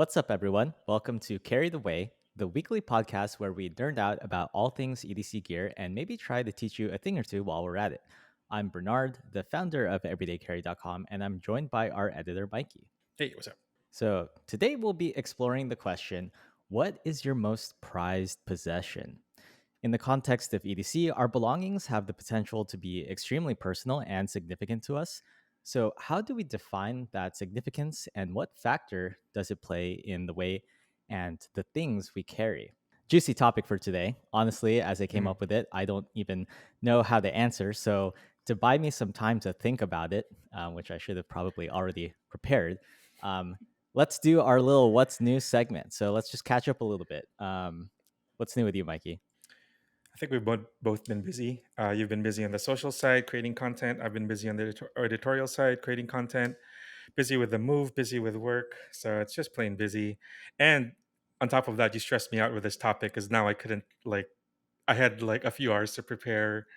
What's up, everyone? Welcome to Carry the Way, the weekly podcast where we nerd out about all things EDC gear and maybe try to teach you a thing or two while we're at it. I'm Bernard, the founder of EverydayCarry.com, and I'm joined by our editor, Mikey. Hey, what's up? So today we'll be exploring the question, what is your most prized possession? In the context of EDC, our belongings have the potential to be extremely personal and significant to us. So, how do we define that significance and what factor does it play in the way and the things we carry? Juicy topic for today. Honestly, as I came Mm. up with it, I don't even know how to answer. So, to buy me some time to think about it, which I should have probably already prepared, um, let's do our little What's New segment. So, let's just catch up a little bit. What's new with you, Mikey? I think we've both been busy. You've been busy on the social side creating content. I've been busy on the editorial side creating content. Busy with the move, busy with work. So it's just plain busy. And on top of that, you stressed me out with this topic because now I couldn't I had like a few hours to prepare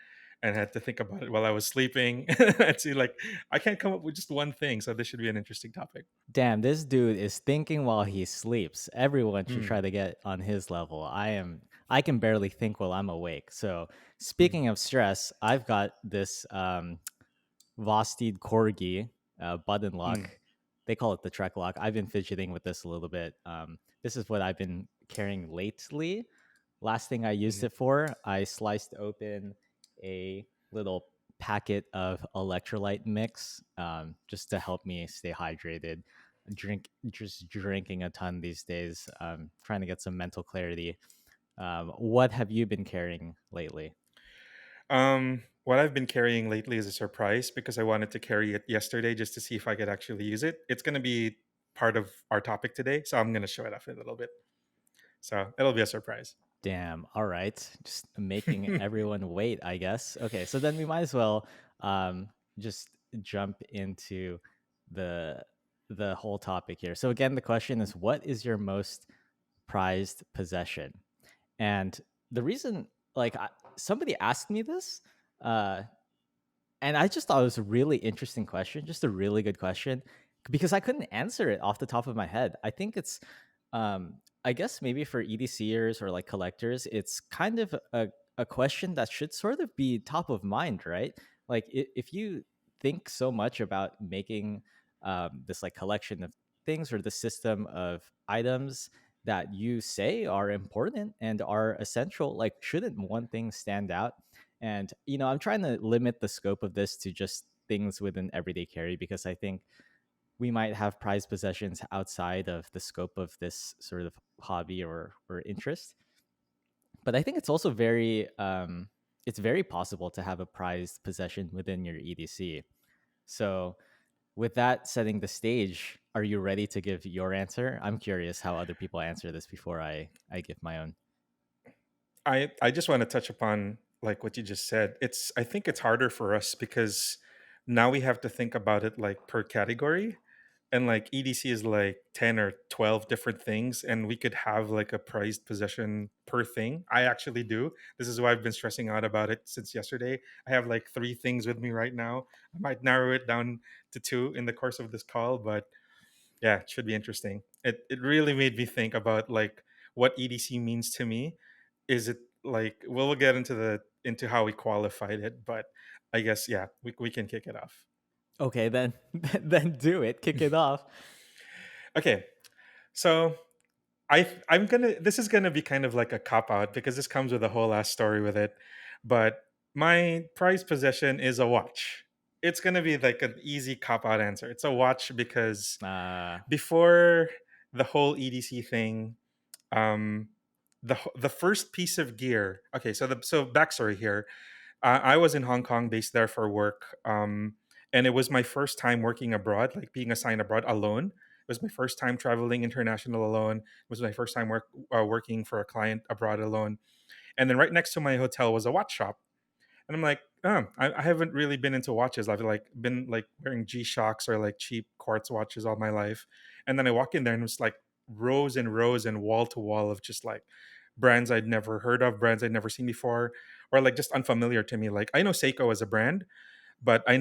and had to think about it while I was sleeping. And see, like I can't come up with just one thing. So this should be an interesting topic. Damn, this dude is thinking while he sleeps. Everyone should try Mm, to get on his level. I can barely think while I'm awake. So, mm, speaking of stress, I've got this Vosteed Corgi button mm, lock. They call it the Trek lock. I've been fidgeting with this a little bit. This is what I've been carrying lately. Last thing I used mm. it for, I sliced open a little packet of electrolyte mix just to help me stay hydrated. Just drinking a ton these days, trying to get some mental clarity. What have you been carrying lately? What I've been carrying lately is a surprise because I wanted to carry it yesterday just to see if I could actually use it. It's going to be part of our topic today, so I'm going to show it off in a little bit. So it'll be a surprise. Damn. All right. Just making everyone wait, I guess. Okay. So then we might as well just jump into the the whole topic here. So again, the question is, what is your most prized possession? And the reason, somebody asked me this, uh, and I just thought it was a really interesting question, just a really good question, because I couldn't answer it off the top of my head. I think it's, I guess maybe for EDCers or like collectors, it's kind of a question that should sort of be top of mind, right? Like if you think so much about making this like collection of things or the system of items that you say are important and are essential, like shouldn't one thing stand out? And, I'm trying to limit the scope of this to just things within everyday carry because I think we might have prized possessions outside of the scope of this sort of hobby or interest. But I think it's also it's very possible to have a prized possession within your EDC. So, with that setting the stage, are you ready to give your answer? I'm curious how other people answer this before I give my own. I just want to touch upon like what you just said. I think it's harder for us because now we have to think about it like per category. And like EDC is like 10 or 12 different things, and we could have like a prized possession per thing. I actually do. This is why I've been stressing out about it since yesterday. I have like three things with me right now. I might narrow it down to two in the course of this call, but yeah, it should be interesting. It really made me think about like what EDC means to me. Is it like we'll get into the into how we qualified it, but I guess yeah, we can kick it off. Okay, then then do it. Kick it off. Okay, so I'm gonna this is gonna be kind of like a cop out because this comes with a whole ass story with it. But my prized possession is a watch. It's gonna be like an easy cop out answer. It's a watch because Uh, before the whole EDC thing, um, the first piece of gear. Okay, so backstory here. I was in Hong Kong, based there for work, and it was my first time working abroad, like being assigned abroad alone. It was my first time traveling international alone. It was my first time working for a client abroad alone. And then right next to my hotel was a watch shop, and I'm like, oh, I haven't really been into watches. I've like been like wearing G Shocks or like cheap quartz watches all my life. And then I walk in there and it's like rows and rows and wall to wall of just like brands I'd never heard of, brands I'd never seen before, or like just unfamiliar to me. Like I know Seiko as a brand, but I've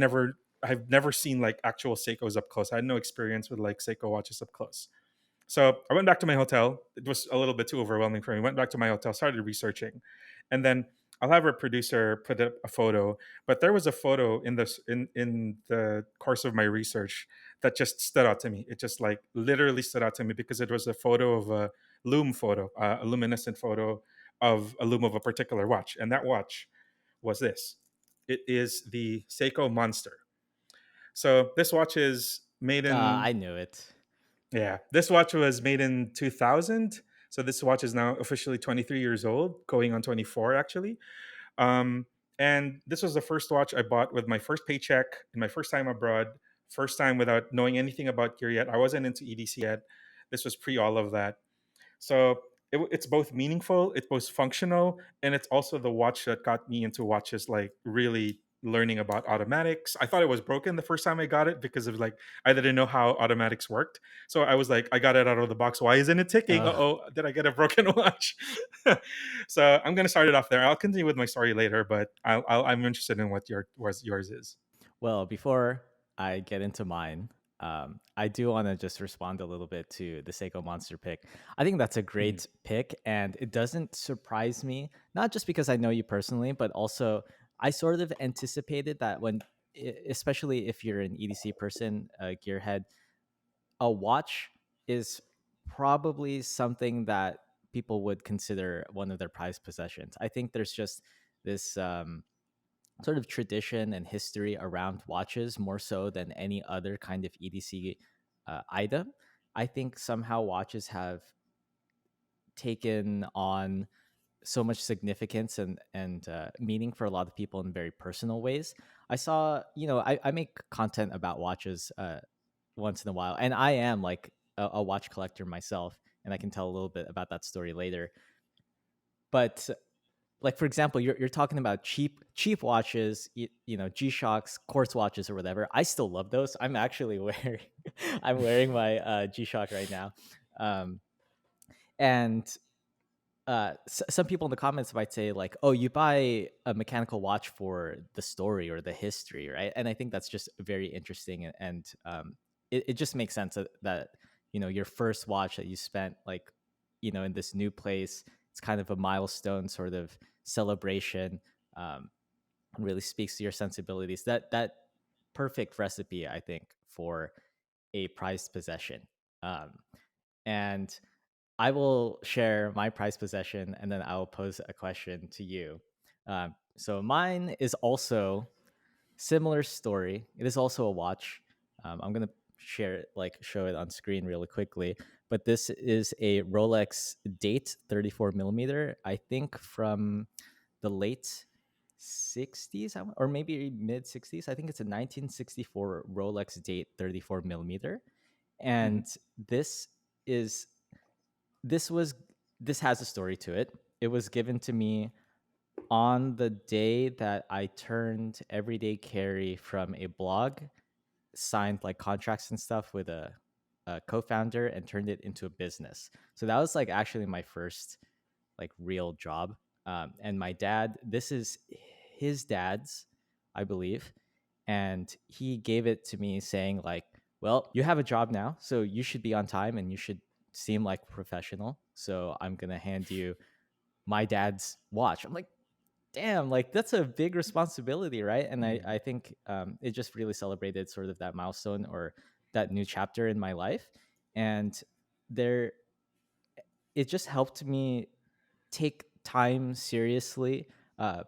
never seen like actual Seikos up close. I had no experience with like Seiko watches up close. So I went back to my hotel. It was a little bit too overwhelming for me. Went back to my hotel, started researching, and then I'll have a producer put up a photo. But there was a photo in this in the course of my research that just stood out to me. It just like literally stood out to me because it was a photo of a lume photo, a luminescent photo of a lume of a particular watch, and that watch was this. It is the Seiko Monster. So this watch is made in I knew it. yeah, this watch was made in 2000. So this watch is now officially 23 years old, going on 24 actually. Um, and this was the first watch I bought with my first paycheck in my first time abroad, first time without knowing anything about gear yet. I wasn't into EDC yet. This was pre all of that. So it's both meaningful, it's both functional, and it's also the watch that got me into watches, like really learning about automatics. I thought it was broken the first time I got it because of like I didn't know how automatics worked. So I was like, I got it out of the box. Why isn't it ticking? Uh Uh, oh, did I get a broken watch? So I'm gonna start it off there. I'll continue with my story later, but I'm interested in what yours is. well, before I get into mine, I do want to just respond a little bit to the Seiko Monster pick. I think that's a Mhm. great pick, and it doesn't surprise me, not just because I know you personally, but also I sort of anticipated that especially if you're an EDC person, a gearhead, a watch is probably something that people would consider one of their prized possessions. I think there's just this sort of tradition and history around watches more so than any other kind of EDC item. I think somehow watches have taken on so much significance and meaning for a lot of people in very personal ways. I saw, I make content about watches once in a while, and I am like a watch collector myself, and I can tell a little bit about that story later. But like for example, you're talking about cheap watches, G-Shocks, quartz watches or whatever. I still love those. I'm actually wearing I'm wearing my G-Shock right now. Um, and some people in the comments might say like, "Oh, you buy a mechanical watch for the story or the history, right?" And I think that's just very interesting, and it just makes sense that your first watch that you spent like in this new place, it's kind of a milestone sort of celebration. Um, really speaks to your sensibilities. That perfect recipe, I think, for a prized possession. Um, and I will share my prized possession, and then I will pose a question to you. So mine is also similar story. It is also a watch. I'm gonna share it, like show it on screen really quickly. But this is a Rolex Date 34 millimeter. I think from the late 60s or maybe mid 60s. I think it's a 1964 Rolex Date 34 millimeter, Mhm. and this is this was this has a story to it. It was given to me on the day that I turned Everyday Carry from a blog, signed like contracts and stuff with a co-founder, and turned it into a business. So that was like actually my first like real job. And my dad, this is his dad's, I believe, and he gave it to me saying like, "Well, you have a job now, so you should be on time and you should seem like a professional. So I'm gonna hand you my dad's watch." I'm like, damn, like that's a big responsibility, right? And I, Mhm. I think it just really celebrated sort of that milestone or that new chapter in my life. And there, it just helped me take time seriously,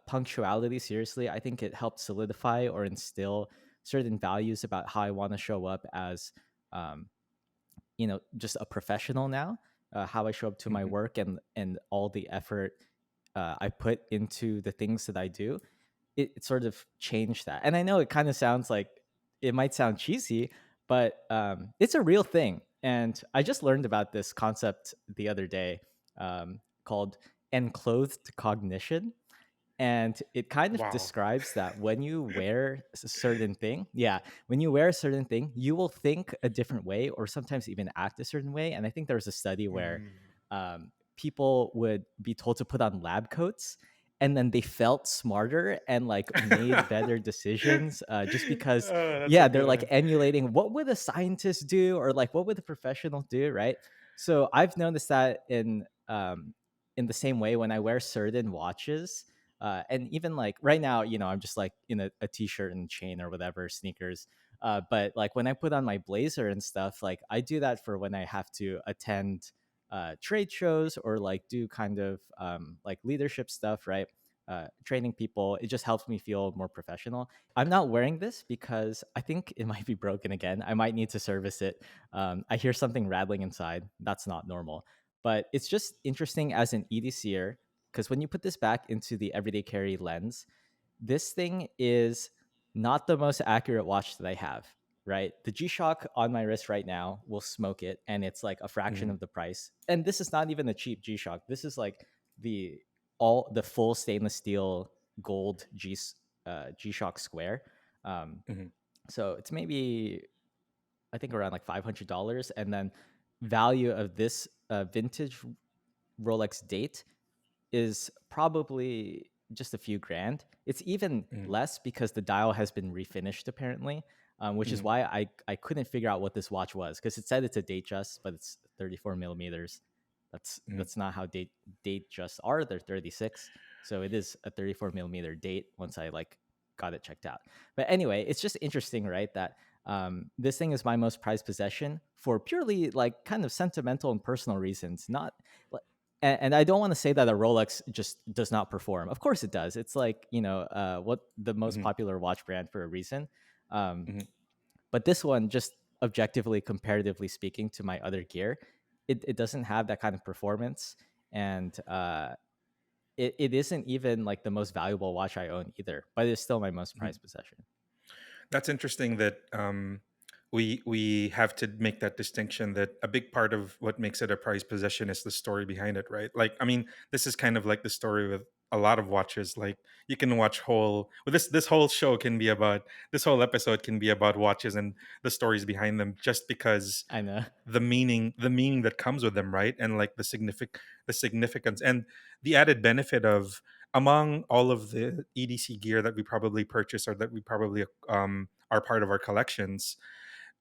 punctuality seriously. I think it helped solidify or instill certain values about how I want to show up as, um, just a professional now. How I show up to my Mhm. work and all the effort I put into the things that I do. It sort of changed that. And I know it kind of sounds like it might sound cheesy, but it's a real thing. And I just learned about this concept the other day, called enclothed cognition. And it kind of Wow. describes that when you wear a certain thing, yeah, when you wear a certain thing, you will think a different way or sometimes even act a certain way. And I think there was a study where Mm. people would be told to put on lab coats, and then they felt smarter and like made better decisions, just because, Oh, that's a yeah, they're good like one. emulating what would a scientist do or like what would a professional do, right? So I've noticed that in the same way when I wear certain watches, and even like right now, I'm just like in a t-shirt and chain or whatever, sneakers. But like when I put on my blazer and stuff, like I do that for when I have to attend trade shows or like do kind of like leadership stuff, right? Training people, it just helps me feel more professional. I'm not wearing this because I think it might be broken again. I might need to service it. I hear something rattling inside. That's not normal. But it's just interesting as an EDCer because when you put this back into the everyday carry lens, this thing is not the most accurate watch that I have, right? The G Shock on my wrist right now will smoke it, and it's like a fraction Mhm, of the price. And this is not even a cheap G Shock. This is like the the full stainless steel gold G Shock Square. Um, mhm, so it's maybe I think around like $500, and then value of this vintage Rolex date is probably just a few grand. It's even mhm, less because the dial has been refinished apparently, which is mhm, why I couldn't figure out what this watch was because it said it's a date just, but it's 34 millimeters. mhm. That's not how date just are. They're 36, so it is a 34 millimeter date once I like got it checked out. But anyway, it's just interesting, right? That this thing is my most prized possession for purely like kind of sentimental and personal reasons, not and I don't want to say that a Rolex just does not perform. Of course it does. It's like, what the most Mhm, popular watch brand for a reason. Um, mhm. but this one, just objectively, comparatively speaking to my other gear, it doesn't have that kind of performance. And it isn't even like the most valuable watch I own either, but it's still my most Mhm. prized possession. That's interesting that we have to make that distinction that a big part of what makes it a prized possession is the story behind it, right? Like, I mean, this is kind of like the story with a lot of watches. Like, you can watch whole well, this whole show can be about this whole episode can be about watches and the stories behind them, just because I know. the meaning that comes with them, right? And like the significance and the added benefit of, among all of the EDC gear that we probably purchase or that we probably are part of our collections,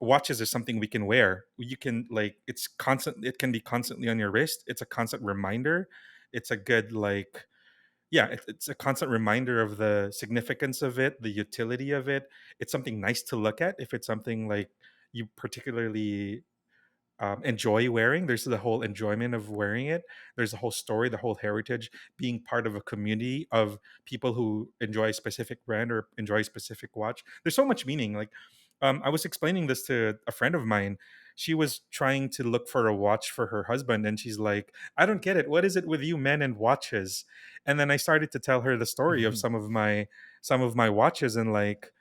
watches is something we can wear. You can like it's constant. It can be constantly on your wrist. It's a constant reminder. It's a good like yeah. It's a constant reminder of the significance of it, the utility of it. It's something nice to look at if it's something like you particularly enjoy wearing. There's the whole enjoyment of wearing it. There's the whole story, the whole heritage, being part of a community of people who enjoy a specific brand or enjoy a specific watch. There's so much meaning. Like, I was explaining this to a friend of mine. She was trying to look for a watch for her husband, and she's like, "I don't get it. What is it with you men and watches?" And then I started to tell her the story of some of my watches, and like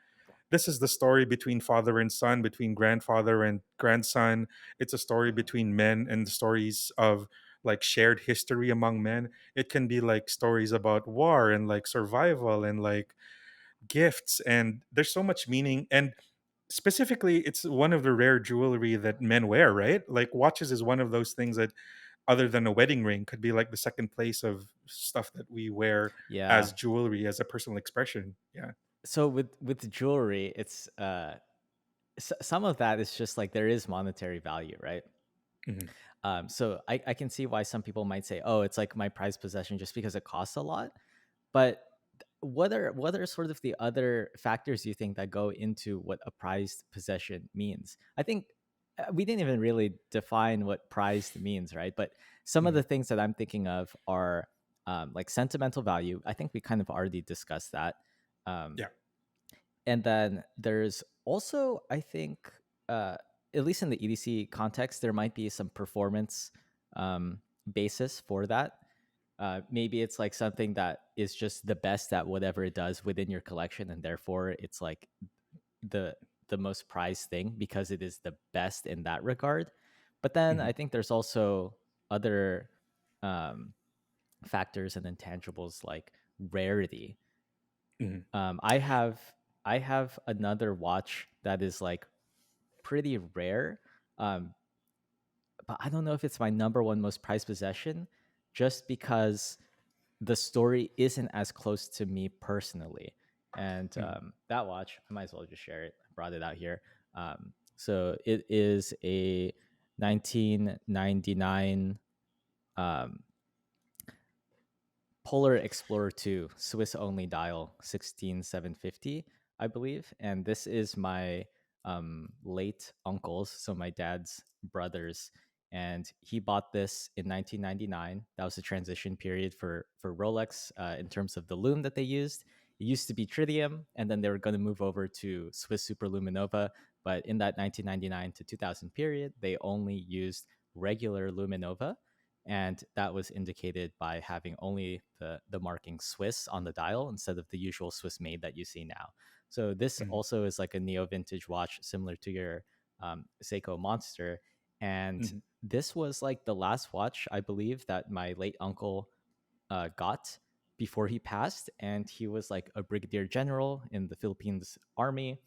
this is the story between father and son, between grandfather and grandson. It's a story between men and stories of like shared history among men. It can be like stories about war and like survival and like gifts, and there's so much meaning. And specifically, it's one of the rare jewelry that men wear, right? Like watches is one of those things that, other than a wedding ring, could be like the second place of stuff that we wear Yeah. as jewelry, as a personal expression. Yeah. So with jewelry, it's some of that is just like there is monetary value, right? Hmm. So I can see why some people might say, "Oh, it's like my prized possession just because it costs a lot." But what are sort of the other factors you think that go into what a prized possession means? I think we didn't even really define what prized means, right? But some of Hmm. the things that I'm thinking of are like sentimental value. I think we kind of already discussed that. Um, Yeah. and then there's also, I think, at least in the EDC context, there might be some performance um, basis for that. Maybe it's like something that is just the best at whatever it does within your collection, and therefore it's like the the most prized thing because it is the best in that regard. But then Hmm. I think there's also other um, factors and intangibles like rarity. Hmm. I have another watch that is like pretty rare, um, but I don't know if it's my number one most prized possession, just because the story isn't as close to me personally. And Hmm. that watch, I might as well just share it. I brought it out here. So it is a 1999 um, Polar Explorer 2 Swiss only dial 16750, I believe. And this is my late uncle's, so my dad's brother's. And he bought this in 1999. That was the transition period for Rolex in terms of the lume that they used. It used to be tritium, and then they were going to move over to Swiss Superluminova. But in that 1999 to 2000 period, they only used regular Luminova, and that was indicated by having only the marking Swiss on the dial instead of the usual Swiss made that you see now. So this Mm-hmm. also is like a neo vintage watch similar to your Seiko Monster, and Mm-hmm. this was like the last watch I believe that my late uncle got before he passed, and he was like a brigadier general in the Philippines army,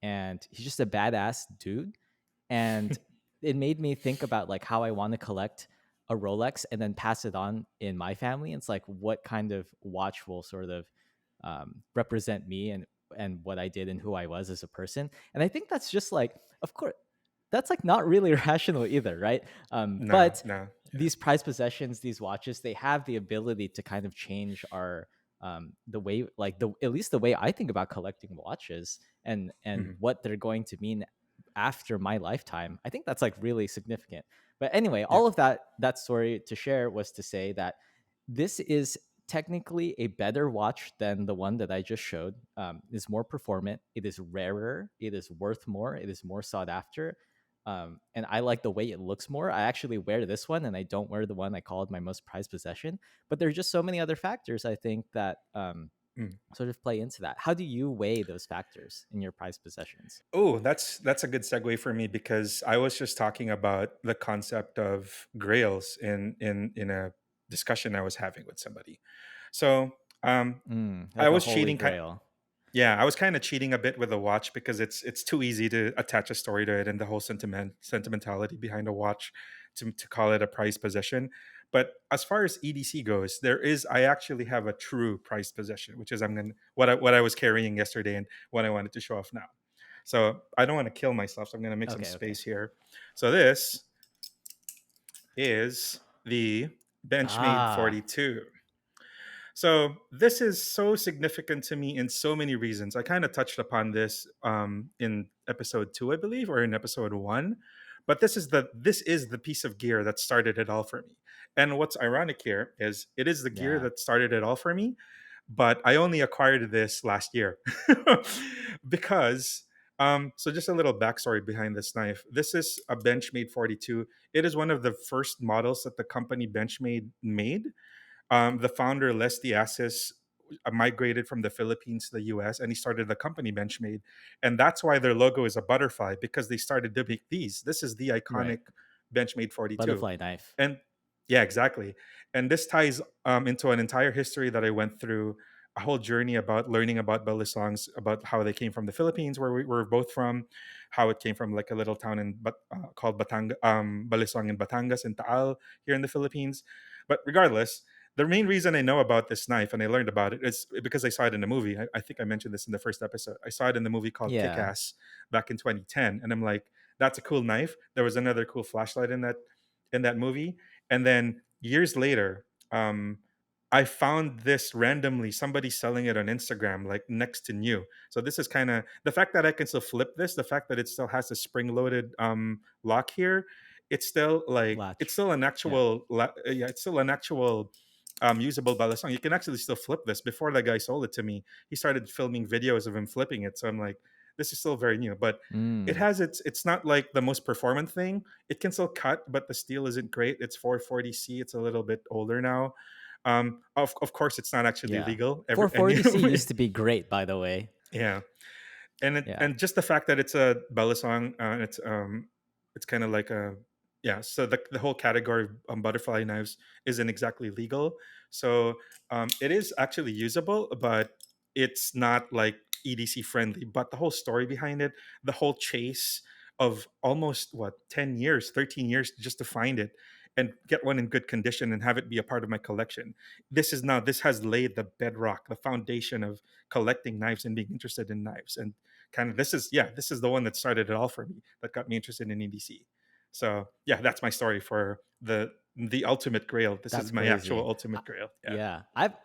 and he's just a badass dude. And it made me think about like how I want to collect a Rolex and then pass it on in my family. It's like what kind of watch will sort of represent me and what I did and who I was as a person. And I think that's just like, of course, that's like not really rational either, right? No, But no. Yeah. these prized possessions, these watches, they have the ability to kind of change our the way, like the at least the way I think about collecting watches and Mm-hmm. what they're going to mean after my lifetime. I think that's like really significant. But anyway, Yeah. all of that story to share was to say that this is technically a better watch than the one that I just showed. Is more performant. It is rarer. It is worth more. It is more sought after. And I like the way it looks more. I actually wear this one, and I don't wear the one I called my most prized possession. But there's just so many other factors I think that Mm. sort of play into that. How do you weigh those factors in your prized possessions? Oh, that's a good segue for me because I was just talking about the concept of grails in a discussion I was having with somebody. So I Like a was holy cheating. grail. Yeah, I was kind of cheating a bit with the watch because it's too easy to attach a story to it and the whole sentimentality behind a watch to call it a prized possession. But as far as EDC goes, I actually have a true prized possession, which is I'm gonna what I was carrying yesterday and what I wanted to show off now. So I don't want to kill myself, so I'm gonna make some Okay, okay. space here. So this is the Benchmade Ah, 42. So this is so significant to me in so many reasons. I kind of touched upon this in episode 2, I believe, or in episode 1. But this is the piece of gear that started it all for me. And what's ironic here is it is the gear yeah, that started it all for me, but I only acquired this last year because. So just a little backstory behind this knife. This is a Benchmade 42. It is one of the first models that the company Benchmade made. The founder, Leslie Assis, migrated from the Philippines to the US and he started the company Benchmade. And that's why their logo is a butterfly because they started to make these. This is the right. iconic Benchmade 42. Butterfly knife. And yeah, exactly. And this ties into an entire history that I went through, a whole journey about learning about Balisongs, about how they came from the Philippines, where we were both from, how it came from like a little town called Balisong in Batangas in Taal here in the Philippines. But regardless, the main reason I know about this knife and I learned about it is because I saw it in a movie. I think I mentioned this in the first episode. I saw it in the movie called Kick Yeah, Ass back in 2010. And I'm like, that's a cool knife. There was another cool flashlight in that movie. And then years later, I found this randomly, somebody selling it on Instagram, like next to new. So this is kind of the fact that I can still flip this, the fact that it still has a spring-loaded lock here. It's still like it's latch. still an Yeah. actual yeah, it's still an actual usable Balisong. You can actually still flip this. Before the guy sold it to me, he started filming videos of him flipping it. So I'm like, this is still very new, but it Mm, has it's not like the most performant thing. It can still cut, but the steel isn't great. It's 440C. It's a little bit older now. Of course, it's not actually yeah. legal. And 440C used to be great, by the way. yeah, Yeah. and just the fact that it's a Balisong, it's kind of like a yeah. So the whole category of butterfly knives isn't exactly legal. So it is actually usable, but it's not like EDC friendly. But the whole story behind it, the whole chase of almost 10 years, 13 years just to find it and get one in good condition and have it be a part of my collection. This has laid the bedrock, the foundation of collecting knives and being interested in knives. And kind of this is the one that started it all for me, that got me interested in EDC. So yeah, that's my story for the ultimate grail. This That's is my actual crazy. ultimate grail. Yeah. Yeah,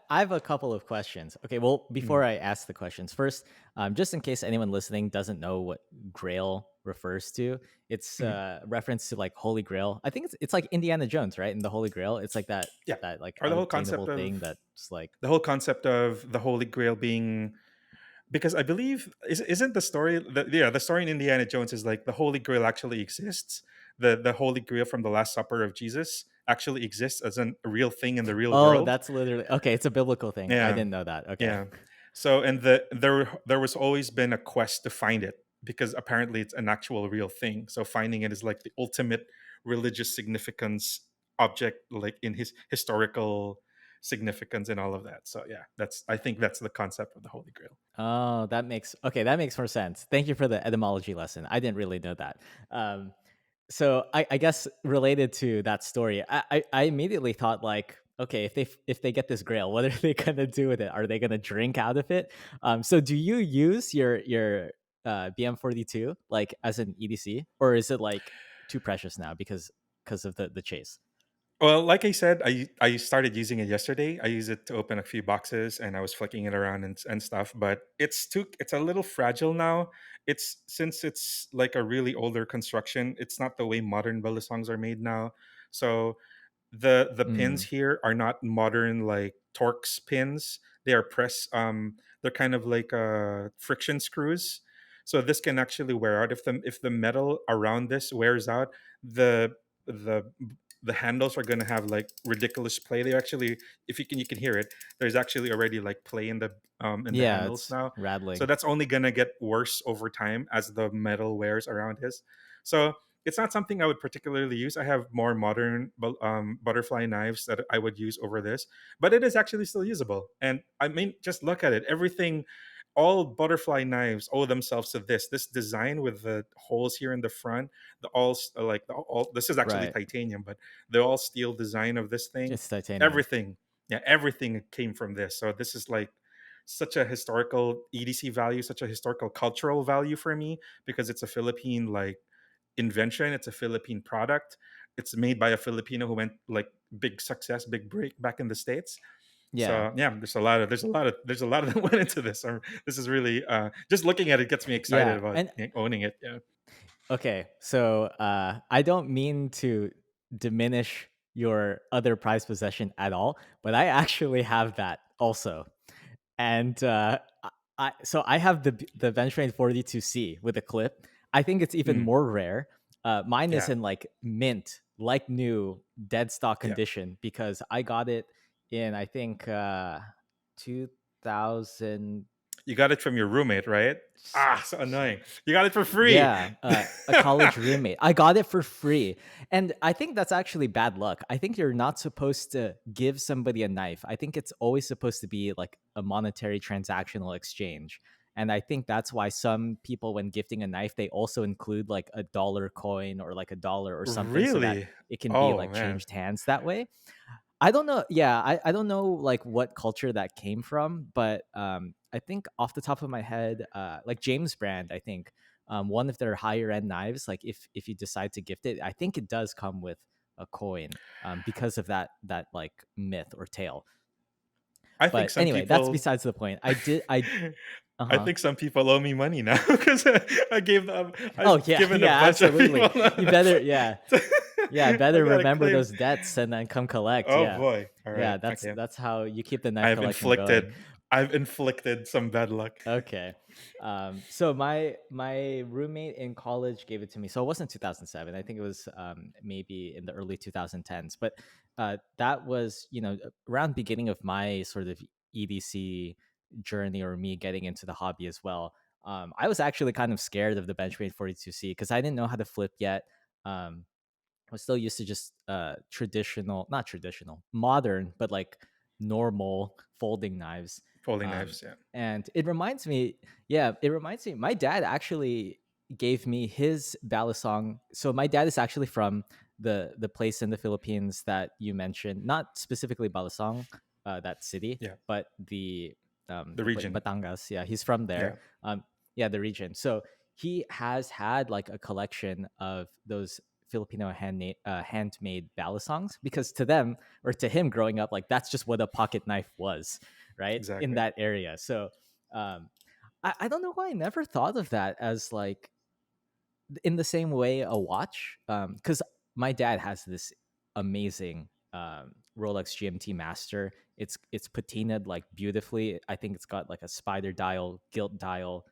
I've a couple of questions. Okay, well, before Mm, I ask the questions, first, just in case anyone listening doesn't know what Grail refers to, it's mhm. reference to like Holy Grail. I think it's like Indiana Jones, right? In the Holy Grail, it's like Yeah. that like Or unobtainable thing that's like the whole concept of the Holy Grail being, because I believe isn't the story the story in Indiana Jones is like the Holy Grail actually exists. The Holy Grail from the Last Supper of Jesus actually exists as a real thing in the real oh, world. that's literally okay. It's a biblical thing. I Yeah. didn't know that. Okay, Yeah. So and there was always been a quest to find it because apparently it's an actual real thing. So finding it is like the ultimate religious significance object, like in his historical significance and all of that. So yeah, that's I think that's the concept of the Holy Grail. oh, that makes more sense. Thank you for the etymology lesson. I didn't really know that. Um, so I guess related to that story, I immediately thought like, okay, if they get this grail, what are they gonna do with it? Are they gonna drink out of it? So do you use your BM42 like as an EDC, or is it like too precious now because of the chase? Well, like I said, I started using it yesterday. I use it to open a few boxes, and I was flicking it around and stuff. But it's a little fragile now. It's since it's like a really older construction. It's not the way modern Balisongs are made now. So the pins Mm, here are not modern like Torx pins. They are they're kind of like friction screws. So this can actually wear out if the metal around this wears out. The the handles are going to have like ridiculous play. They actually, if you can hear it, there's actually already like play in the yeah, handles it's now. So rattling. that's only going to get worse over time as the metal wears around his. So it's not something I would particularly use. I have more modern butterfly knives that I would use over this, but it is actually still usable. And I mean, just look at it. Everything, all butterfly knives owe themselves to this. This design with the holes here in the front, the like the all. This is actually Right, titanium, but the all steel design of this thing, it's titanium. everything, yeah, everything came from this. So this is like such a historical EDC value, such a historical cultural value for me because it's a Philippine like invention. It's a Philippine product. It's made by a Filipino who went like big success, big break back in the States. Yeah, So yeah, there's a lot of that went into this. This is really just looking at it gets me excited yeah, about and owning it. Yeah. okay, so I don't mean to diminish your other prized possession at all, but I actually have that also, and so I have the Benchmade 42C with a clip. I think it's even Mm, more rare. Mine is yeah. in like mint, like new, dead stock Yeah. condition because I got it in I think 2000. You got it from your roommate, right? Ah, so annoying. You got it for free. Yeah, a college roommate. I got it for free. And I think that's actually bad luck. I think you're not supposed to give somebody a knife. I think it's always supposed to be like a monetary transactional exchange. And I think that's why some people, when gifting a knife, they also include like a dollar coin or like a dollar or something so that Really? it can be Oh like man. changed hands that way. I don't know. Yeah, I don't know like what culture that came from, but I think off the top of my head, like James Brand, I think one of their higher end knives, like if you decide to gift it, I think it does come with a coin because of that like myth or tale. I think But some anyway, that's people besides the point. I uh I huh. think some people owe me money now because I gave them Oh I've yeah, given a yeah, bunch of absolutely. people You better yeah. Yeah, I better gotta remember claim. those debts and then come collect. Oh Yeah. boy. All right. Yeah, Okay. that's how you keep the knife I've collection going. inflicted some bad luck. Okay. So my roommate in college gave it to me. So it wasn't 2007. I think it was maybe in the early 2010s. But that was, around beginning of my sort of EDC journey or me getting into the hobby as well. I was actually kind of scared of the Benchmade 42C because I didn't know how to flip yet. Um, I was still used to just not traditional, modern, but like normal folding knives. Folding Um, knives, yeah. and it reminds me, yeah, it reminds me, my dad actually gave me his Balisong. So my dad is actually from the place in the Philippines that you mentioned, not specifically Balisong, that city, Yeah. but The region. Batangas. Yeah, he's from Yeah. there. Yeah, the region. So he has had like a collection of those Filipino handmade balisongs, because to them, or to him growing up, like that's just what a pocket knife was, right, in Exactly. that area. So um, I don't know why I never thought of that as like in the same way a watch, because my dad has this amazing Rolex GMT Master. It's patinaed like beautifully. I think it's got like a spider dial, gilt dial,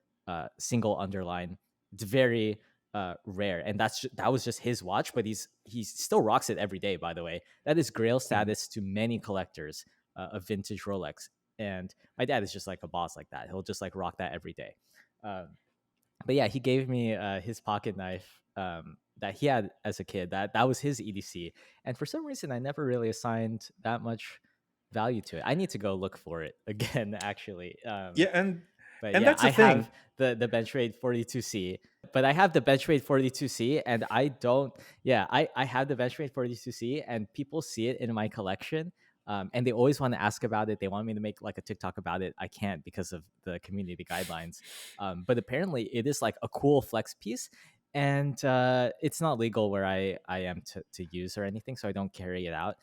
single underline. It's very rare, and that was just his watch. But he still rocks it every day. By the way, that is Grail Mhm. status to many collectors of vintage Rolex. And my dad is just like a boss like that. He'll just like rock that every day. But yeah, he gave me his pocket knife that he had as a kid. That was his EDC, and for some reason, I never really assigned that much value to it. I need to go look for it again, actually. Yeah, But and yeah, that's the I have thing. the Benchmade 42C. But I have the Benchmade 42C, and I don't. Yeah, I have the Benchmade 42C, and people see it in my collection. And they always want to ask about it. They want me to make like a TikTok about it. I can't because of the community guidelines. But apparently, it is like a cool flex piece, and it's not legal where I am to use or anything, so I don't carry it out.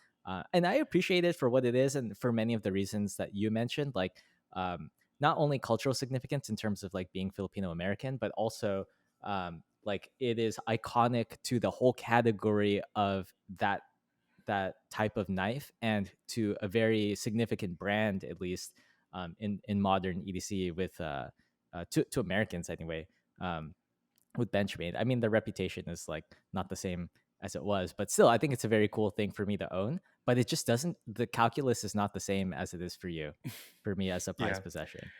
And I appreciate it for what it is, and for many of the reasons that you mentioned, like not only cultural significance in terms of like being Filipino American, but also like it is iconic to the whole category of that type of knife, and to a very significant brand, at least in modern EDC, with to Americans anyway, um, with Benchmade. I mean, the reputation is like not the same as it was, but still, I think it's a very cool thing for me to own. But it just doesn't. The calculus is not the same as it is for you, for me as a Yeah. prized possession.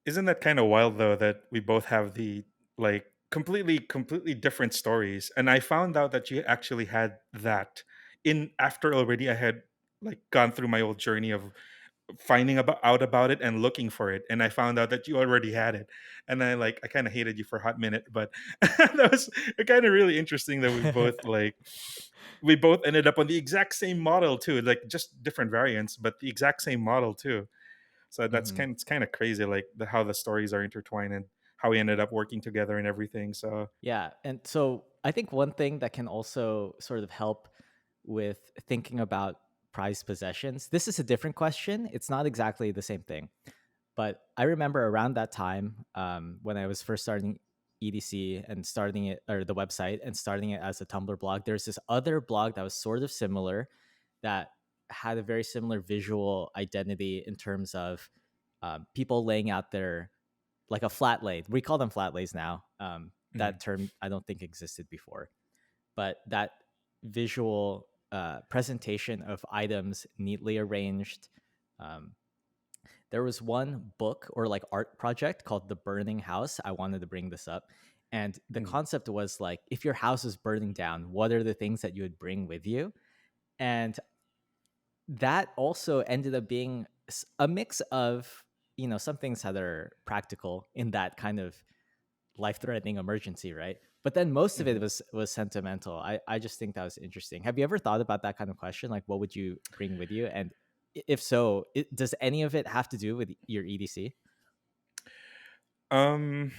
Isn't that kind of wild though that we both have the like completely different stories? And I found out that you actually had that in after already I had like gone through my old journey of finding out about it and looking for it, and I found out that you already had it. And I kind of hated you for a hot minute, but that was kind of really interesting that we both ended up on the exact same model too, like just different variants but the exact same model too. So Hmm. it's kind of crazy, like how the stories are intertwined and how we ended up working together and everything. So Yeah. And so I think one thing that can also sort of help with thinking about prized possessions, this is a different question. It's not exactly the same thing. But I remember around that time, when I was first starting EDC and starting it, or the website, and starting it as a Tumblr blog, there's this other blog that was sort of similar, that had a very similar visual identity in terms of people laying out their, like a flat lay. We call them flat lays now. mhm. That term I don't think existed before, but that visual presentation of items neatly arranged. Um, there was one book or like art project called The Burning House. I wanted to bring this up. And the Mhm. concept was like, if your house is burning down, what are the things that you would bring with you? And that also ended up being a mix of, some things that are practical in that kind of life-threatening emergency, right? But then most of it Mhm. was sentimental. I just think that was interesting. Have you ever thought about that kind of question, like what would you bring with you? And if so, does any of it have to do with your EDC? um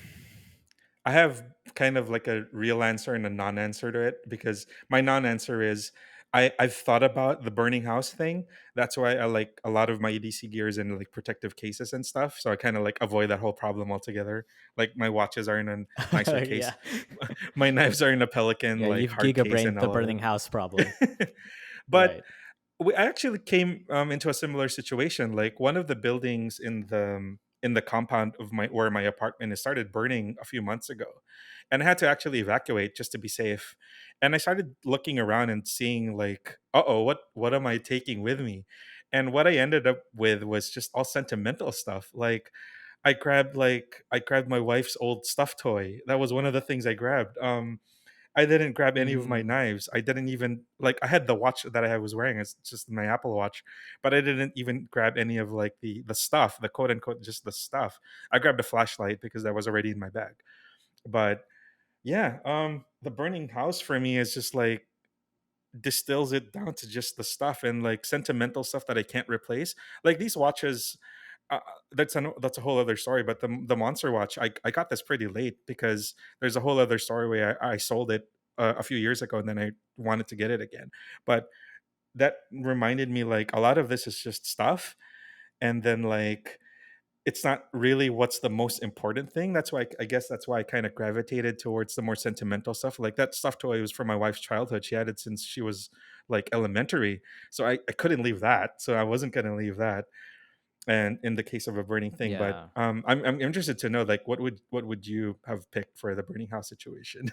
I have kind of like a real answer and a non-answer to it, because my non-answer is I've thought about the burning house thing. That's why I like a lot of my EDC gears in like protective cases and stuff. So I kind of like avoid that whole problem altogether. Like my watches are in a nicer case. Yeah. My knives are in a Pelican Yeah, like you've hard case and gigabrained the all of burning house problem. that. But Right. we actually came into a similar situation. Like one of the buildings in the compound of my where my apartment is started burning a few months ago, and I had to actually evacuate just to be safe. And I started looking around and seeing like, oh, what am I taking with me? And what I ended up with was just all sentimental stuff. Like I grabbed my wife's old stuffed toy. That was one of the things I grabbed. I didn't grab any of my Mm. knives. I didn't even like I had the watch that I was wearing. It's just my Apple Watch, but I didn't even grab any of like the stuff, the quote unquote just the stuff. I grabbed a flashlight because that was already in my bag. But yeah, the burning house for me is just like distills it down to just the stuff and like sentimental stuff that I can't replace. Like these watches, that's a whole other story. But the monster watch, I got this pretty late because there's a whole other story where I sold it a few years ago, and then I wanted to get it again. But that reminded me, like, a lot of this is just stuff, and then like it's not really what's the most important thing. That's why I guess that's why I kind of gravitated towards the more sentimental stuff. Like that stuffed toy was from my wife's childhood. She had it since she was like elementary. So I couldn't leave that. So I wasn't gonna leave that. And in the case of a burning thing, but Yeah. I'm interested to know, like, what would you have picked for the burning house situation?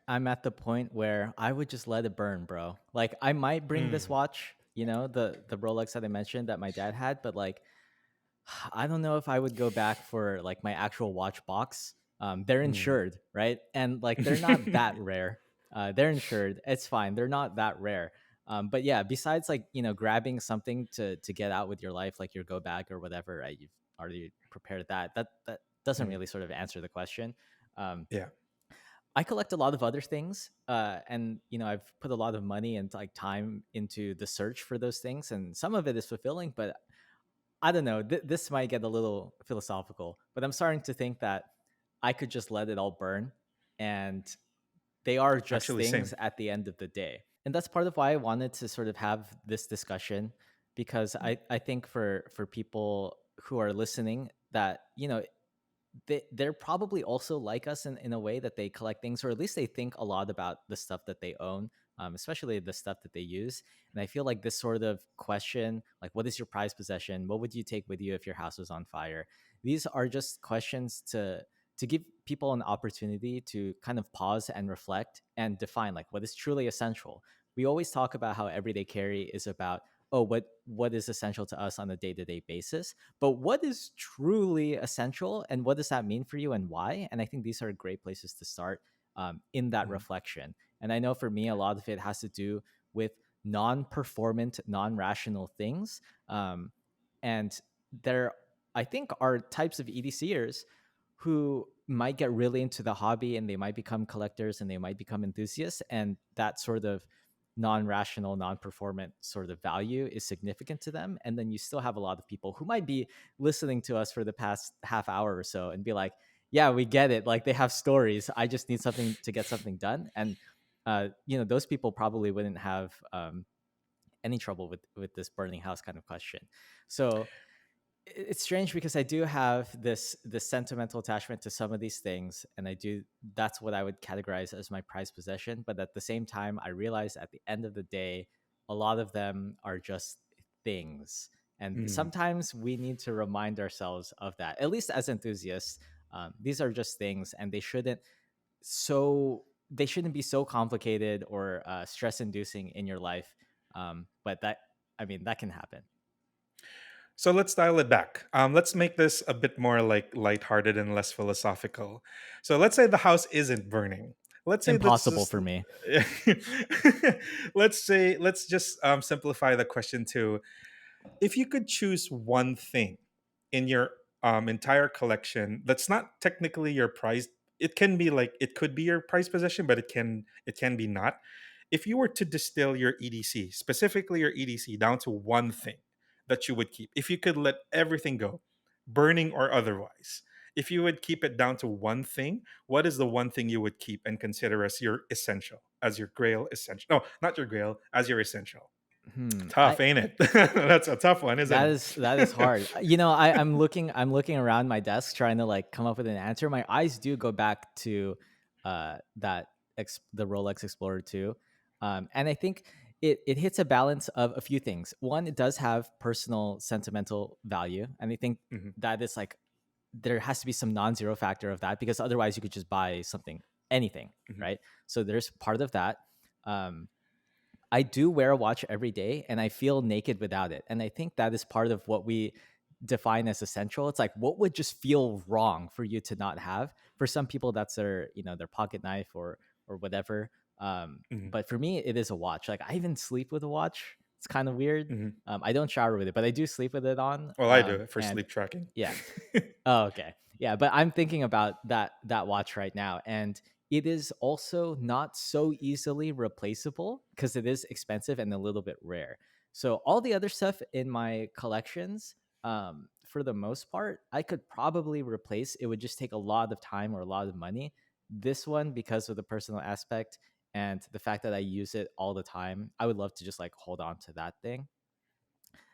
I'm at the point where I would just let it burn, bro. Like I might bring this Mm, watch, the Rolex that I mentioned that my dad had, but like I don't know if I would go back for like my actual watch box. They're mm. insured, right? And like they're not that rare. They're insured. It's fine. They're not that rare. But yeah, besides like grabbing something to get out with your life, like your go bag or whatever, right? You've already prepared that. That doesn't Mm, really sort of answer the question. Um, yeah. I collect a lot of other things, and I've put a lot of money and like time into the search for those things, and some of it is fulfilling, but I don't know. This might get a little philosophical, but I'm starting to think that I could just let it all burn, and they are just Actually, things same. at the end of the day. And that's part of why I wanted to sort of have this discussion, because I think for people who are listening that they're probably also like us in a way that they collect things, or at least they think a lot about the stuff that they own, especially the stuff that they use. And I feel like this sort of question, like what is your prized possession, what would you take with you if your house was on fire, these are just questions to give people an opportunity to kind of pause and reflect and define like what is truly essential. We always talk about how everyday carry is about, oh, what is essential to us on a day-to-day basis, but what is truly essential and what does that mean for you and why? And I think these are great places to start, in that Mm. reflection. And I know for me, a lot of it has to do with non-performant, non-rational things. And there, I think, are types of EDCers who might get really into the hobby and they might become collectors and they might become enthusiasts. And that sort of non-rational, non-performant sort of value is significant to them. And then you still have a lot of people who might be listening to us for the past half hour or so and be like, yeah, we get it. Like they have stories. I just need something to get something done. And those people probably wouldn't have any trouble with this burning house kind of question. So it's strange because I do have this sentimental attachment to some of these things, and that's what I would categorize as my prized possession. But at the same time, I realize at the end of the day, a lot of them are just things, and Mm. sometimes we need to remind ourselves of that. At least as enthusiasts, these are just things, and they shouldn't be so complicated or stress inducing in your life. But that I mean that can happen. So let's dial it back. Let's make this a bit more like lighthearted and less philosophical. So let's say the house isn't burning. Let's say that's Impossible just for me. let's just simplify the question to, if you could choose one thing in your entire collection that's not technically your prized, it can be like, it could be your prized possession, but it can be not. If you were to distill your EDC, specifically your EDC, down to one thing that you would keep, if you could let everything go, burning or otherwise, if you would keep it down to one thing, what is the one thing you would keep and consider as your essential, as your grail essential? No, not your grail, as your essential. I Tough, ain't it? That's a tough one, isn't that is it? hard. I'm looking around my desk trying to like come up with an answer. My eyes do go back to the Rolex Explorer 2. And I think it hits a balance of a few things. One, it does have personal sentimental value, and I think Mhm, that is like there has to be some non-zero factor of that, because otherwise you could just buy something, anything, mhm. right? So there's part of that. Um, I do wear a watch every day and I feel naked without it. And I think that is part of what we define as essential. It's like what would just feel wrong for you to not have. For some people that's their pocket knife or whatever. Mhm, But for me it is a watch. Like I even sleep with a watch. It's kind of weird. mhm. I don't shower with it, but I do sleep with it on. Well, I do it for And sleep tracking. yeah, oh, okay. Yeah, but I'm thinking about that watch right now, and it is also not so easily replaceable because it is expensive and a little bit rare. So all the other stuff in my collections, for the most part, I could probably replace. It would just take a lot of time or a lot of money. This one, because of the personal aspect, And the fact that I use it all the time, I would love to just like hold on to that thing.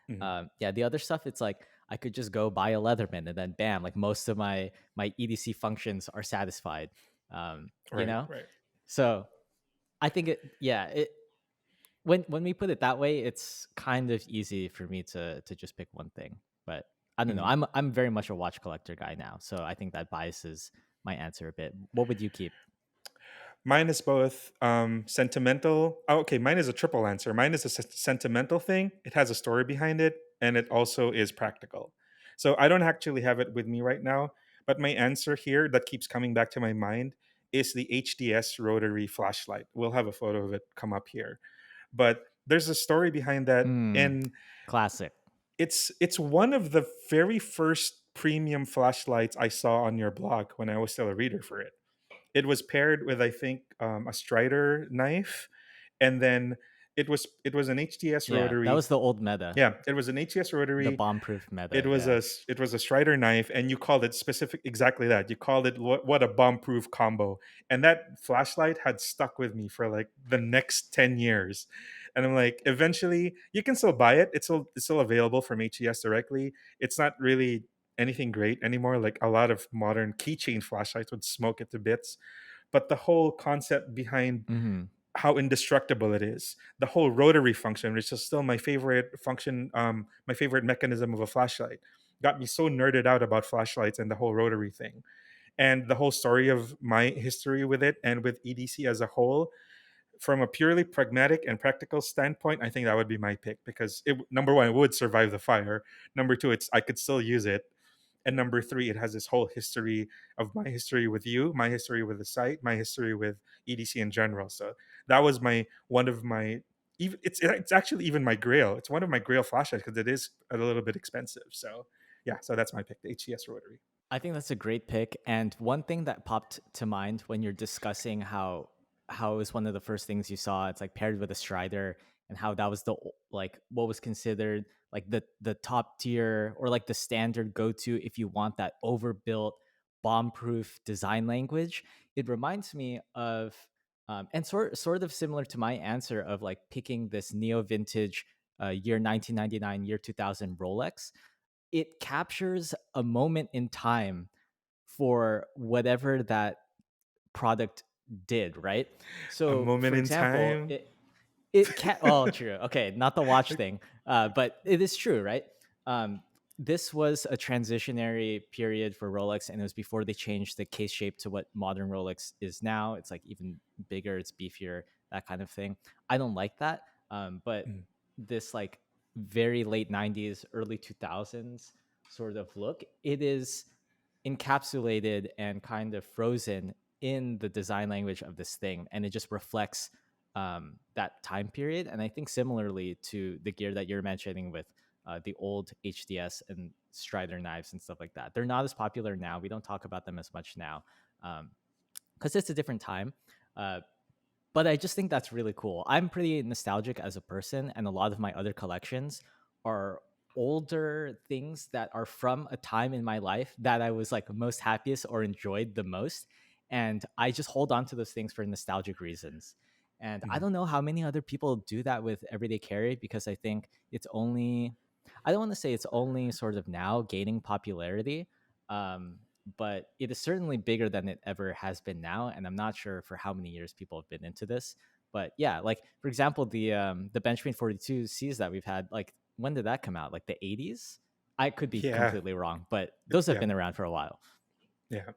Mhm. Yeah, the other stuff, it's like I could just go buy a Leatherman and then bam, like most of my EDC functions are satisfied. You Right, know, right. so I think it when we put it that way, it's kind of easy for me to just pick one thing. But I don't know. Mhm. I'm very much a watch collector guy now, so I think that biases my answer a bit. What would you keep? Mine is both sentimental. Oh, okay, mine is a triple answer. Mine is a sentimental thing. It has a story behind it, and it also is practical. So I don't actually have it with me right now, but my answer here that keeps coming back to my mind is the HDS rotary flashlight. We'll have a photo of it come up here, but there's a story behind that, Hmm, and classic. it's one of the very first premium flashlights I saw on your blog when I was still a reader for it. It was paired with, I think, a Strider knife, and then it was an HTS Yeah, that rotary. was the old meta, Yeah, it was an HTS the rotary. bomb-proof It meta. was Yeah. a Strider knife, and you called it specific exactly that. You called it what a bomb proof combo, and that flashlight had stuck with me for like the next 10 years. And I'm like, eventually, you can still buy it. It's still available from HES directly. It's not really anything great anymore. Like a lot of modern keychain flashlights would smoke it to bits, but the whole concept behind Hmm. how indestructible it is, the whole rotary function, which is still my favorite function, my favorite mechanism of a flashlight, got me so nerded out about flashlights and the whole rotary thing, and the whole story of my history with it and with EDC as a whole. From a purely pragmatic and practical standpoint, I think that would be my pick because number one, it would survive the fire. Number two, it's I could still use it, and number three, it has this whole history of my history with you, my history with the site, my history with EDC in general. So that was my one of my even it's actually even my grail. It's one of my grail flashlights because it is a little bit expensive. So yeah, so that's my pick, the HCS rotary. I think that's a great pick. And one thing that popped to mind when you're discussing how it was one of the first things you saw, it's like paired with a Strider, and how that was the like what was considered like the top tier or like the standard go to if you want that overbuilt bomb proof design language. It reminds me of and sort of similar to my answer of like picking this neo vintage year 1999 year 2000 Rolex. It captures a moment in time for whatever that product did, right? A So, moment for in example, time. it can oh true. Okay, not the watch thing. But it is true, right? Um this was a transitionary period for Rolex, and it was before they changed the case shape to what modern Rolex is now. It's like even bigger, it's beefier, that kind of thing. I don't like that. But Mm, this like very late 90s, early 2000s sort of look, it is encapsulated and kind of frozen in the design language of this thing, and it just reflects that time period. And I think similarly to the gear that you're mentioning with the old HDS and Strider knives and stuff like that, they're not as popular now. We don't talk about them as much now because it's a different time. Uh, but I just think that's really cool. I'm pretty nostalgic as a person, and a lot of my other collections are older things that are from a time in my life that I was like most happiest or enjoyed the most. And I just hold on to those things for nostalgic reasons. And I mm, don't know how many other people do that with Everyday Carry, because I think I don't want to say it's only sort of now gaining popularity. Um, but it is certainly bigger than it ever has been now, and I'm not sure for how many years people have been into this. But yeah, like for example, the Benchmade 42 Cs that we've had, like when did that come out? Like the 80s? I could be yeah, completely wrong, but those have yeah, been around for a while. yeah.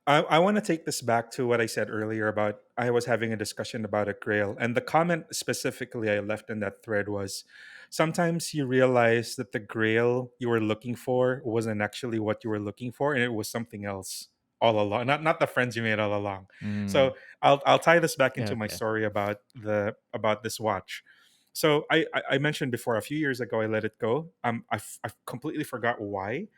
I want to take this back to what I said earlier about I was having a discussion about a grail. And the comment specifically I left in that thread was sometimes you realize that the grail you were looking for wasn't actually what you were looking for, and it was something else all along. Not the friends you made all along. Mm, So I'll tie this back yeah, into my okay. story about this watch. So I mentioned before a few years ago I let it go. I completely forgot why,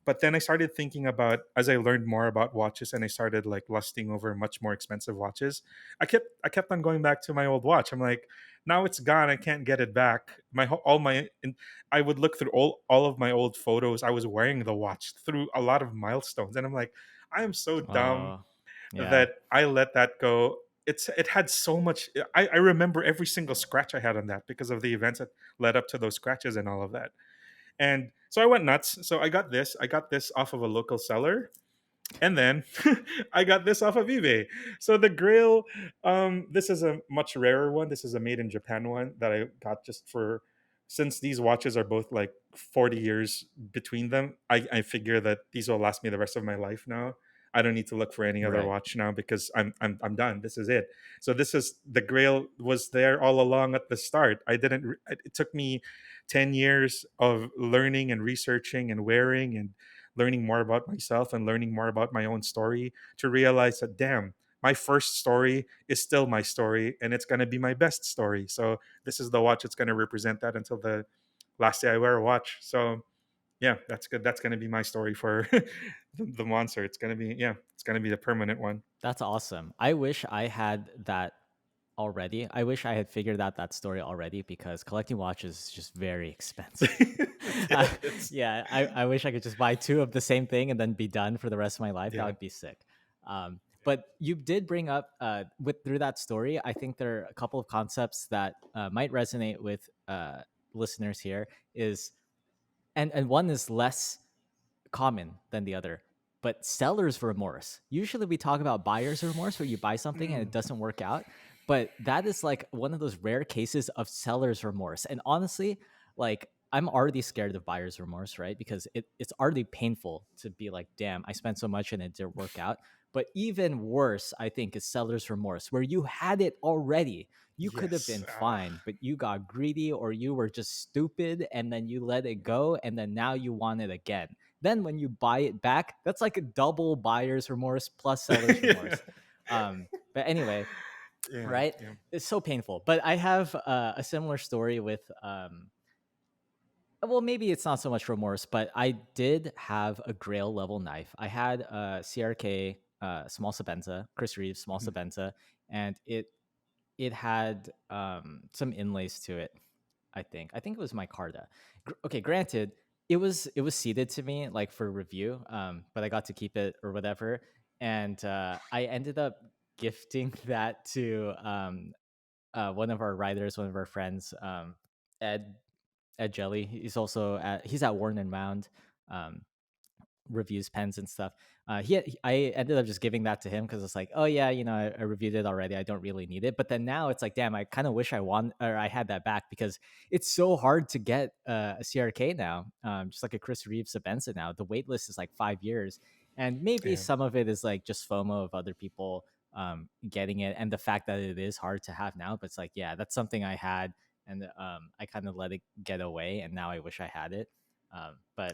but then I started thinking about as I learned more about watches and I started like lusting over much more expensive watches. I kept on going back to my old watch. I'm like, now it's gone. I can't get it back. I would look through all of my old photos. I was wearing the watch through a lot of milestones, and I'm like, I am so dumb Oh, yeah. that I let that go. it had so much. I remember every single scratch I had on that because of the events that led up to those scratches and all of that. And so I went nuts. So I got this off of a local seller, and then I got this off of eBay. So the Grail, this is a much rarer one. This is a made in Japan one that I got just for, since these watches are both like 40 years between them. I figure that these will last me the rest of my life now. I don't need to look for any other Right. watch now because I'm done. This is it. So this is the Grail was there all along at the start. I didn't. It took me 10 years of learning and researching and wearing and learning more about myself and learning more about my own story to realize that, damn, my first story is still my story and it's going to be my best story. So this is the watch that's going to represent that until the last day I wear a watch. So yeah, that's good. That's going to be my story for the monster. It's going to be, yeah, it's going to be the permanent one. That's awesome. I wish I had that already. I wish I had figured out that story already because collecting watches is just very expensive. uh, It's, yeah, I wish I could just buy two of the same thing and then be done for the rest of my life. That yeah. would be sick. But you did bring up with through that story. I think there are a couple of concepts that might resonate with listeners here. Is and one is less common than the other. But seller's remorse. Usually we talk about buyer's remorse where you buy something and it Mm, doesn't work out. But that is like one of those rare cases of seller's remorse. And honestly, like I'm already scared of buyer's remorse, right? Because it's already painful to be like, damn, I spent so much and it didn't work out. But even worse, I think, is seller's remorse, where you had it already. You could have yes. been fine, but you got greedy or you were just stupid and then you let it go. And then now you want it again. Then when you buy it back, that's like a double buyer's remorse plus seller's Yeah. remorse. But anyway, Yeah. right? Yeah. It's so painful. But I have a similar story with, well, maybe it's not so much remorse, but I did have a Grail level knife. I had a CRK small Sabenza, Chris Reeves small Mhm. Sabenza, and it had some inlays to it. I think it was my Carta. Okay, granted, it was seeded to me like for review, but I got to keep it or whatever, and I ended up gifting that to one of our writers, one of our friends, Ed Ed Jelly. He's at Worn and Wound. Um, Reviews pens and stuff. I ended up just giving that to him because it's like, oh yeah, I reviewed it already. I don't really need it. But then now it's like, damn, I kind of wish I had that back because it's so hard to get a CRK now. Just like a Chris Reeves Benson now, the wait list is like 5 years, and maybe Yeah. some of it is like just FOMO of other people getting it, and the fact that it is hard to have now. But it's like, yeah, that's something I had, and I kind of let it get away, and now I wish I had it. But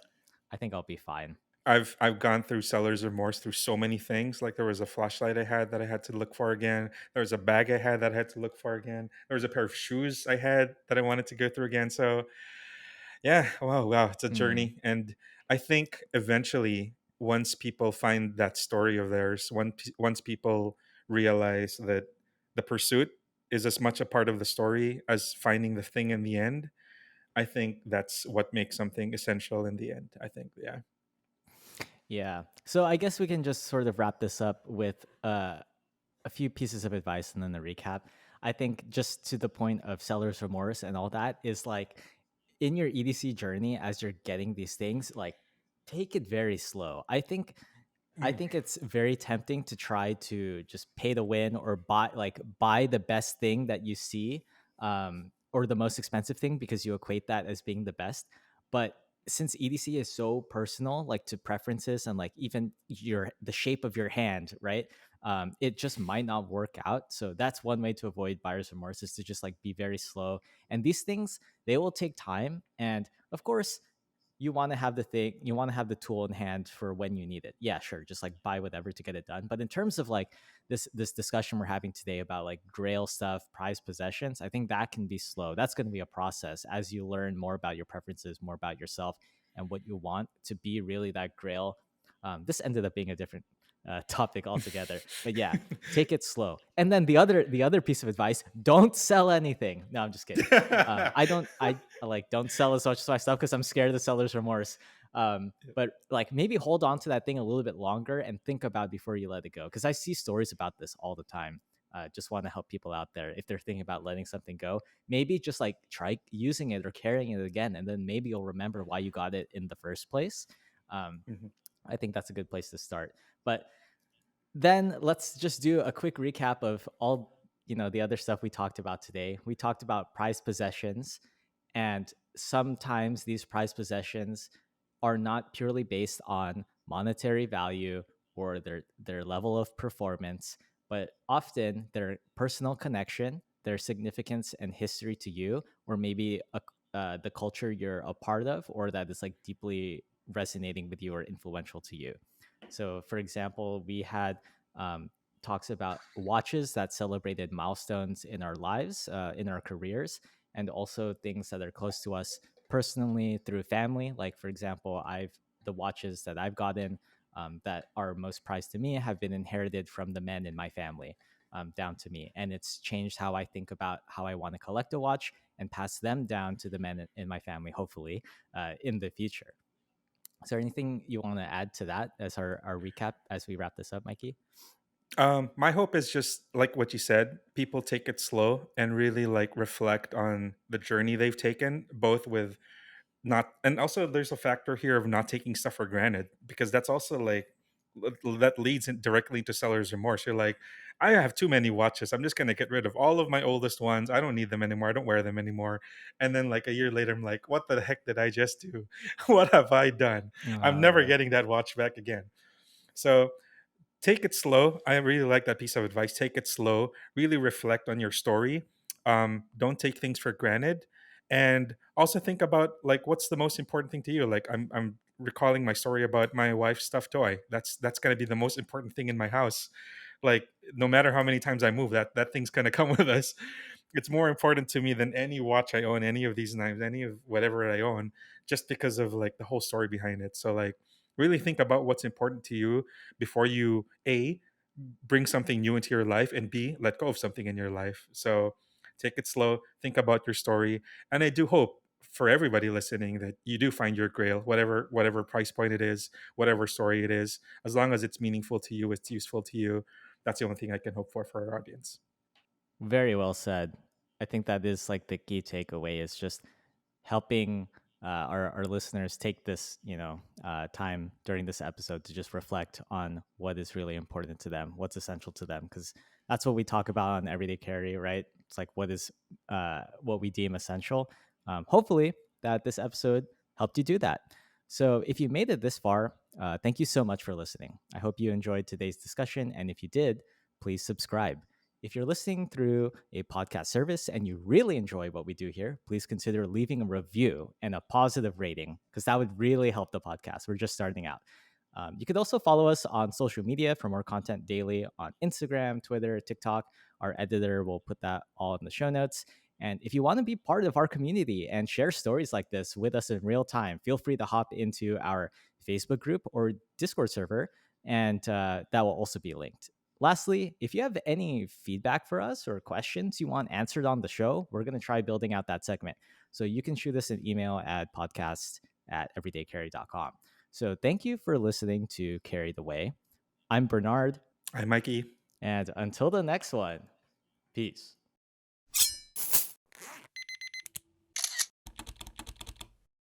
I think I'll be fine. I've gone through seller's remorse through so many things. Like there was a flashlight I had that I had to look for again. There was a bag I had that I had to look for again. There was a pair of shoes I had that I wanted to go through again. So yeah, wow, it's a Mm. journey. And I think eventually, once people find that story of theirs, once people realize that the pursuit is as much a part of the story as finding the thing in the end, I think that's what makes something essential in the end. I think, yeah. Yeah. So I guess we can just sort of wrap this up with a few pieces of advice and then the recap. I think just to the point of seller's remorse and all that is like in your EDC journey as you're getting these things, like take it very slow. I Mm, think it's very tempting to try to just pay to win or buy the best thing that you see, or the most expensive thing because you equate that as being the best. But since EDC is so personal, like to preferences and like even the shape of your hand, right? It just might not work out. So that's one way to avoid buyer's remorse is to just like be very slow. And these things, they will take time. And of course, you want to have the tool in hand for when you need it. Yeah, sure, just like buy whatever to get it done. But in terms of like this discussion we're having today about like Grail stuff, prized possessions, I think that can be slow. That's going to be a process as you learn more about your preferences, more about yourself, and what you want to be really that Grail. This ended up being a different topic altogether, but yeah, take it slow. And then the other piece of advice: don't sell anything. No, I'm just kidding. I like don't sell as much of my stuff because I'm scared of the seller's remorse. But like maybe hold on to that thing a little bit longer and think about it before you let it go. Because I see stories about this all the time. Just want to help people out there if they're thinking about letting something go. Maybe just like try using it or carrying it again, and then maybe you'll remember why you got it in the first place. Um, Mhm. I think that's a good place to start. But then let's just do a quick recap of all the other stuff we talked about today. We talked about prized possessions, and sometimes these prized possessions are not purely based on monetary value or their level of performance, but often their personal connection, their significance and history to you, or maybe the culture you're a part of, or that is like deeply resonating with you or influential to you. So, for example, we had um, talks about watches that celebrated milestones in our lives, in our careers, and also things that are close to us personally through family. Like, for example, the watches that I've gotten that are most prized to me have been inherited from the men in my family down to me, and it's changed how I think about how I want to collect a watch and pass them down to the men in my family, hopefully, in the future. Is there anything you want to add to that as our recap as we wrap this up, Mikey? My hope is just like what you said, people take it slow and really like reflect on the journey they've taken, both with not, and also there's a factor here of not taking stuff for granted, because that's also like that leads directly into seller's remorse. You're like, I have too many watches, I'm just going to get rid of all of my oldest ones, I don't need them anymore, I don't wear them anymore. And then like a year later I'm like, what the heck did I just do? What have I done? I'm never Yeah. getting that watch back again. So take it slow. I really like that piece of advice. Take it slow. Really reflect on your story. Don't take things for granted, and also think about like what's the most important thing to you. Like I'm recalling my story about my wife's stuffed toy. That's gonna be the most important thing in my house. Like no matter how many times I move, that thing's gonna come with us. It's more important to me than any watch I own, any of these knives, any of whatever I own, just because of like the whole story behind it. So like really think about what's important to you before you a bring something new into your life, and b let go of something in your life. So take it slow, think about your story, and I do hope for everybody listening that you do find your grail, whatever price point it is, whatever story it is, as long as it's meaningful to you, it's useful to you. That's the only thing I can hope for our audience. Very well said. I think that is like the key takeaway is just helping our listeners take this, time during this episode to just reflect on what is really important to them, what's essential to them, because that's what we talk about on Everyday Carry, right? It's like what we deem essential. Hopefully, that this episode helped you do that. So, if you made it this far, thank you so much for listening. I hope you enjoyed today's discussion, and if you did, please subscribe. If you're listening through a podcast service and you really enjoy what we do here, please consider leaving a review and a positive rating because that would really help the podcast. We're just starting out. You could also follow us on social media for more content daily on Instagram, Twitter, TikTok. Our editor will put that all in the show notes. And if you want to be part of our community and share stories like this with us in real time, feel free to hop into our Facebook group or Discord server, and that will also be linked. Lastly, if you have any feedback for us or questions you want answered on the show, we're going to try building out that segment. So you can shoot us an email at podcast@everydaycarry.com. So thank you for listening to Carry the Way. I'm Bernard, I'm Mikey. and until the next one, peace.